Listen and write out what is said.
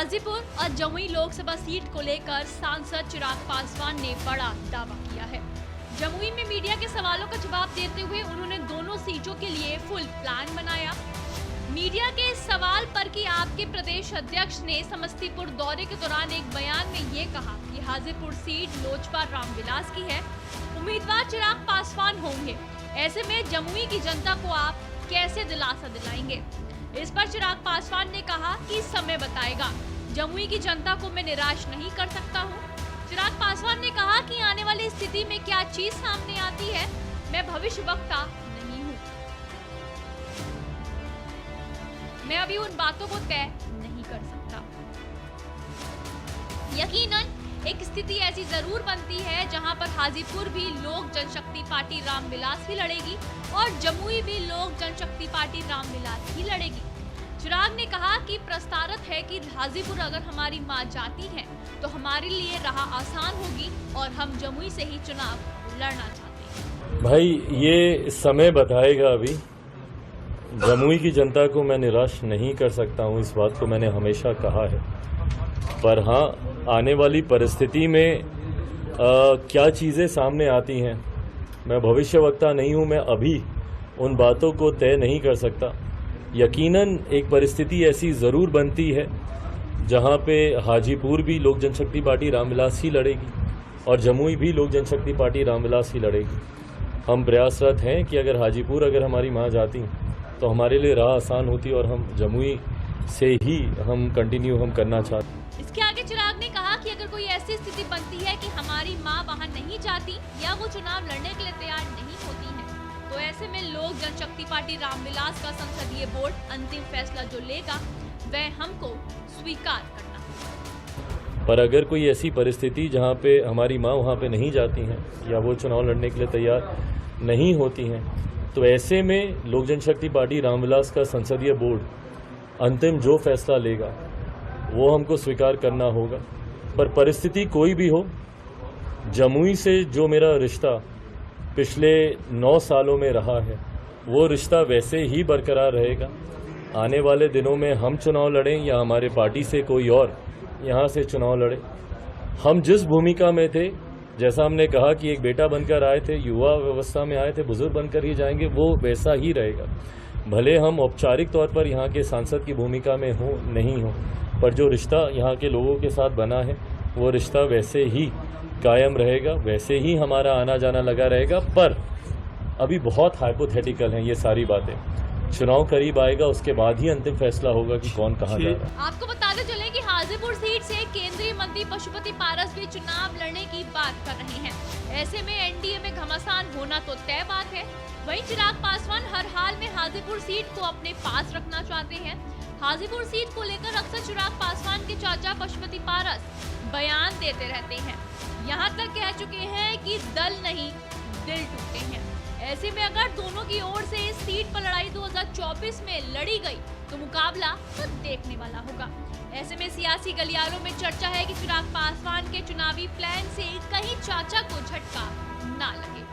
हाजीपुर और जमुई लोकसभा सीट को लेकर सांसद चिराग पासवान ने बड़ा दावा किया है। जमुई में मीडिया के सवालों का जवाब देते हुए उन्होंने दोनों सीटों के लिए फुल प्लान बनाया। मीडिया के इस सवाल पर कि आपके प्रदेश अध्यक्ष ने समस्तीपुर दौरे के दौरान एक बयान में ये कहा कि हाजीपुर सीट लोजपा रामविलास की है, उम्मीदवार चिराग पासवान होंगे, ऐसे में जमुई की जनता को आप कैसे दिलासा दिलाएंगे। इस पर चिराग पासवान ने कहा कि समय बताएगा, जमुई की जनता को मैं निराश नहीं कर सकता हूं। चिराग पासवान ने कहा कि आने वाली स्थिति में क्या चीज सामने आती है, मैं भविष्यवक्ता नहीं हूं, मैं अभी उन बातों को तय नहीं कर सकता। यकीनन एक स्थिति ऐसी जरूर बनती है जहां पर हाजीपुर भी लोक जनशक्ति पार्टी रामविलास ही लड़ेगी और जमुई भी लोक जनशक्ति पार्टी रामविलास ही लड़ेगी। चिराग ने कहा कि प्रस्तावित है कि हाजीपुर अगर हमारी मां जाती है तो हमारे लिए राह आसान होगी और हम जमुई से ही चुनाव लड़ना चाहते हैं। भाई ये समय बताएगा, अभी जमुई की जनता को मैं निराश नहीं कर सकता हूं, इस बात को मैंने हमेशा कहा है। पर हाँ, आने वाली परिस्थिति में क्या चीज़ें सामने आती हैं, मैं भविष्यवक्ता नहीं हूं, मैं अभी उन बातों को तय नहीं कर सकता। यकीनन एक परिस्थिति ऐसी ज़रूर बनती है जहां पे हाजीपुर भी लोक जनशक्ति पार्टी रामविलास ही लड़ेगी और जमुई भी लोक जनशक्ति पार्टी रामविलास ही लड़ेगी। हम प्रयासरत हैं कि अगर हमारी मां जाती तो हमारे लिए राह आसान होती और हम जमुई से ही हम कंटिन्यू करना चाहते हैं। इसके आगे चिराग ने कहा कि अगर कोई ऐसी स्थिति बनती है कि हमारी मां वहां नहीं जाती या वो चुनाव लड़ने के लिए तैयार नहीं होती है, तो ऐसे में लोक जनशक्ति पार्टी रामविलास का संसदीय बोर्ड अंतिम फैसला जो लेगा वह हमको स्वीकार करना होगा। पर अगर कोई ऐसी परिस्थिति जहां पे हमारी मां वहां पे नहीं जाती हैं या वो चुनाव लड़ने के लिए तैयार नहीं होती हैं, तो ऐसे में लोक जनशक्ति पार्टी रामविलास का संसदीय बोर्ड अंतिम जो फैसला लेगा वो हमको स्वीकार करना होगा। पर परिस्थिति कोई भी हो, जमुई से जो मेरा रिश्ता पिछले 9 सालों में रहा है वो रिश्ता वैसे ही बरकरार रहेगा। आने वाले दिनों में हम चुनाव लड़ें या हमारे पार्टी से कोई और यहाँ से चुनाव लड़े, हम जिस भूमिका में थे, जैसा हमने कहा कि एक बेटा बनकर आए थे, युवा व्यवस्था में आए थे, बुजुर्ग बनकर ही जाएंगे, वो वैसा ही रहेगा। भले हम औपचारिक तौर पर यहाँ के सांसद की भूमिका में हो नहीं हो, पर जो रिश्ता यहाँ के लोगों के साथ बना है वो रिश्ता वैसे ही कायम रहेगा, वैसे ही हमारा आना जाना लगा रहेगा। पर अभी बहुत हाइपोथेटिकल हैं ये सारी बातें, चुनाव करीब आएगा उसके बाद ही अंतिम फैसला होगा कि कौन कहाँ जा रहा है। आपको बताते चलें कि हाजीपुर सीट से केंद्रीय मंत्री पशुपति पारस भी चुनाव लड़ने की बात कर रहे हैं। ऐसे में एनडीए में घमासान होना तो तय बात है। वहीं चिराग पासवान हर हाल में हाजीपुर सीट को अपने पास रखना चाहते हैं। हाजीपुर सीट को लेकर अक्सर चिराग पासवान के चाचा पशुपति पारस बयान देते रहते हैं, यहाँ तक कह चुके हैं कि दल नहीं दिल टूटे हैं। ऐसे में अगर दोनों की ओर से इस सीट पर लड़ाई 2024 में लड़ी गई तो मुकाबला तो देखने वाला होगा। ऐसे में सियासी गलियारों में चर्चा है कि चिराग पासवान के चुनावी प्लान से कहीं चाचा को झटका ना लगे।